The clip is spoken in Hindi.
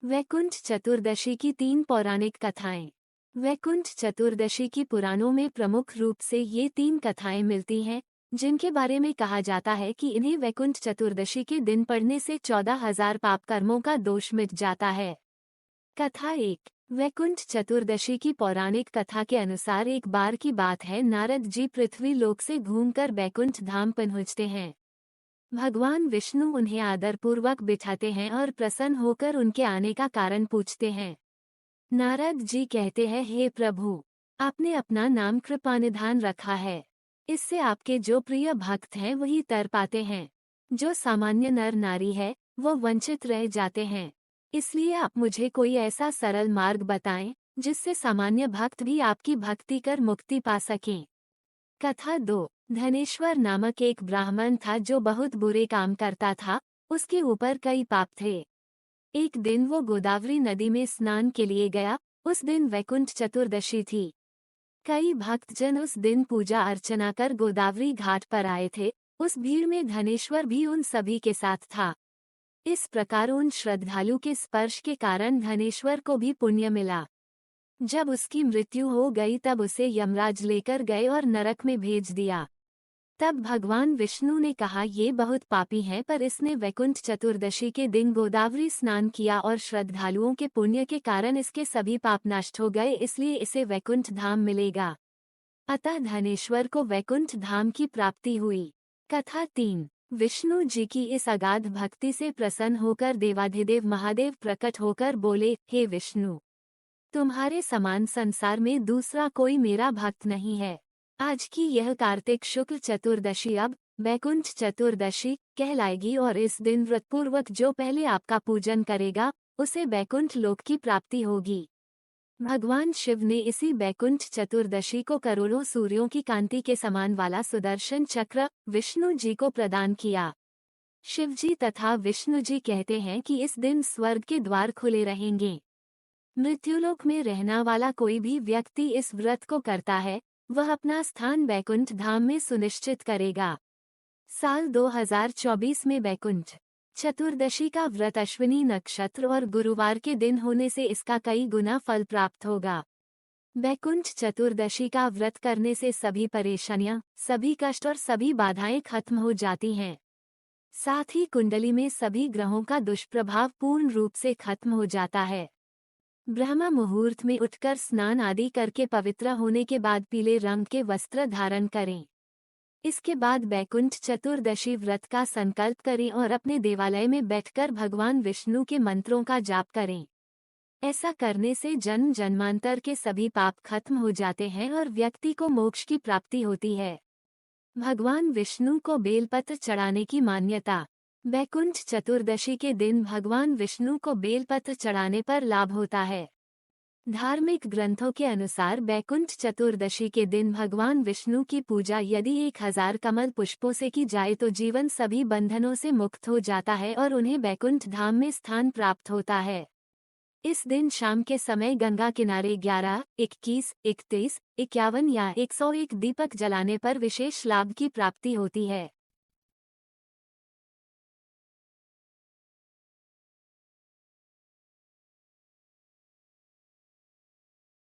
वैकुंठ चतुर्दशी की 3 पौराणिक कथाएं। वैकुंठ चतुर्दशी की पुराणों में प्रमुख रूप से ये 3 कथाएं मिलती हैं, जिनके बारे में कहा जाता है कि इन्हें वैकुंठ चतुर्दशी के दिन पढ़ने से 14,000 पाप कर्मों का दोष मिट जाता है। कथा 1। वैकुंठ चतुर्दशी की पौराणिक कथा के अनुसार एक बार की बात है, नारद जी पृथ्वी लोक से घूमकर वैकुंठ धाम पहुंचते हैं। भगवान विष्णु उन्हें आदरपूर्वक बिठाते हैं और प्रसन्न होकर उनके आने का कारण पूछते हैं। नारद जी कहते हैं, हे प्रभु, आपने अपना नाम कृपानिधान रखा है। इससे आपके जो प्रिय भक्त हैं वही तर पाते हैं। जो सामान्य नर नारी है वो वंचित रह जाते हैं। इसलिए आप मुझे कोई ऐसा सरल मार्ग बताएं जिससे सामान्य भक्त भी आपकी भक्ति कर मुक्ति पा सकें। कथा 2। धनेश्वर नामक एक ब्राह्मण था जो बहुत बुरे काम करता था। उसके ऊपर कई पाप थे। एक दिन वो गोदावरी नदी में स्नान के लिए गया। उस दिन वैकुंठ चतुर्दशी थी। कई भक्तजन उस दिन पूजा अर्चना कर गोदावरी घाट पर आए थे। उस भीड़ में धनेश्वर भी उन सभी के साथ था। इस प्रकार उन श्रद्धालु के स्पर्श के कारण धनेश्वर को भी पुण्य मिला। जब उसकी मृत्यु हो गई तब उसे यमराज लेकर गए और नरक में भेज दिया। तब भगवान विष्णु ने कहा, ये बहुत पापी है, पर इसने वैकुंठ चतुर्दशी के दिन गोदावरी स्नान किया और श्रद्धालुओं के पुण्य के कारण इसके सभी पाप नष्ट हो गए, इसलिए इसे वैकुंठ धाम मिलेगा। अतः धनेश्वर को वैकुंठ धाम की प्राप्ति हुई। कथा 3। विष्णु जी की इस अगाध भक्ति से प्रसन्न होकर देवाधिदेव महादेव प्रकट होकर बोले, हे विष्णु, तुम्हारे समान संसार में दूसरा कोई मेरा भक्त नहीं है। आज की यह कार्तिक शुक्ल चतुर्दशी अब वैकुंठ चतुर्दशी कहलाएगी और इस दिन व्रतपूर्वक जो पहले आपका पूजन करेगा उसे वैकुंठ लोक की प्राप्ति होगी। भगवान शिव ने इसी वैकुंठ चतुर्दशी को करोड़ों सूर्यों की कांति के समान वाला सुदर्शन चक्र विष्णु जी को प्रदान किया। शिवजी तथा विष्णु जी कहते हैं कि इस दिन स्वर्ग के द्वार खुले रहेंगे। मृत्युलोक में रहना वाला कोई भी व्यक्ति इस व्रत को करता है, वह अपना स्थान वैकुंठ धाम में सुनिश्चित करेगा। साल 2024 में वैकुंठ चतुर्दशी का व्रत अश्विनी नक्षत्र और गुरुवार के दिन होने से इसका कई गुना फल प्राप्त होगा। वैकुंठ चतुर्दशी का व्रत करने से सभी परेशानियां, सभी कष्ट और सभी बाधाएं खत्म हो जाती हैं। साथ ही कुंडली में सभी ग्रहों का दुष्प्रभाव पूर्ण रूप से खत्म हो जाता है। ब्रह्म मुहूर्त में उठकर स्नान आदि करके पवित्र होने के बाद पीले रंग के वस्त्र धारण करें। इसके बाद वैकुंठ चतुर्दशी व्रत का संकल्प करें और अपने देवालय में बैठकर भगवान विष्णु के मंत्रों का जाप करें। ऐसा करने से जन्म जन्मांतर के सभी पाप खत्म हो जाते हैं और व्यक्ति को मोक्ष की प्राप्ति होती है। भगवान विष्णु को बेलपत्र चढ़ाने की मान्यता। वैकुंठ चतुर्दशी के दिन भगवान विष्णु को बेलपत्र चढ़ाने पर लाभ होता है। धार्मिक ग्रंथों के अनुसार वैकुंठ चतुर्दशी के दिन भगवान विष्णु की पूजा यदि 1000 कमल पुष्पों से की जाए तो जीवन सभी बंधनों से मुक्त हो जाता है और उन्हें वैकुंठ धाम में स्थान प्राप्त होता है। इस दिन शाम के समय गंगा किनारे 11, 21, 31, 51 या 101 दीपक जलाने पर विशेष लाभ की प्राप्ति होती है।